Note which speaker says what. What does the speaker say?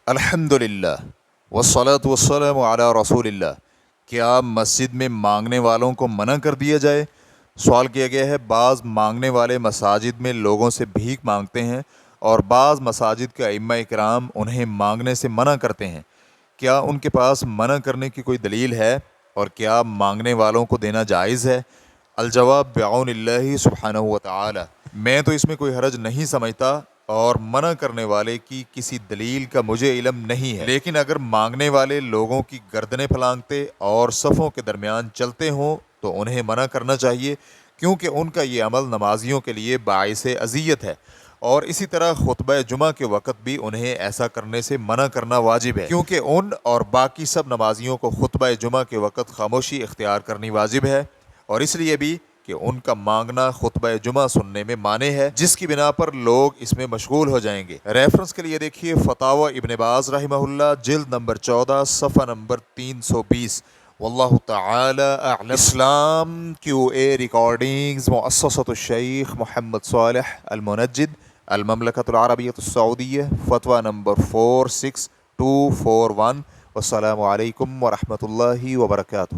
Speaker 1: الحمدللہ والصلاة والسلام علی رسول اللہ۔ کیا مسجد میں مانگنے والوں کو منع کر دیا جائے؟ سوال کیا گیا ہے۔ بعض مانگنے والے مساجد میں لوگوں سے بھیک مانگتے ہیں اور بعض مساجد کے ائمہ اکرام انہیں مانگنے سے منع کرتے ہیں۔ کیا ان کے پاس منع کرنے کی کوئی دلیل ہے اور کیا مانگنے والوں کو دینا جائز ہے؟ الجواب بعون اللہ سبحانہ وتعالی۔ میں تو اس میں کوئی حرج نہیں سمجھتا اور منع کرنے والے کی کسی دلیل کا مجھے علم نہیں ہے، لیکن اگر مانگنے والے لوگوں کی گردنیں پھلانگتے اور صفوں کے درمیان چلتے ہوں تو انہیں منع کرنا چاہیے، کیونکہ ان کا یہ عمل نمازیوں کے لیے باعث اذیت ہے، اور اسی طرح خطبہ جمعہ کے وقت بھی انہیں ایسا کرنے سے منع کرنا واجب ہے، کیونکہ ان اور باقی سب نمازیوں کو خطبہ جمعہ کے وقت خاموشی اختیار کرنی واجب ہے، اور اس لیے بھی کہ ان کا مانگنا خطبہ جمعہ سننے میں مانع ہے، جس کی بنا پر لوگ اس میں مشغول ہو جائیں گے۔ ریفرنس کے لیے دیکھیے فتاوی ابن باز رحمہ اللہ، جلد نمبر 14 صفحہ نمبر 320۔ واللہ تعالی اعلم۔ اسلام QA ریکارڈنگز، مؤسسۃ الشیخ محمد صالح المنجد، المملکۃ العربیۃ السعودیہ، فتویٰ نمبر 46241۔ والسلام علیکم ورحمۃ اللہ وبرکاتہ۔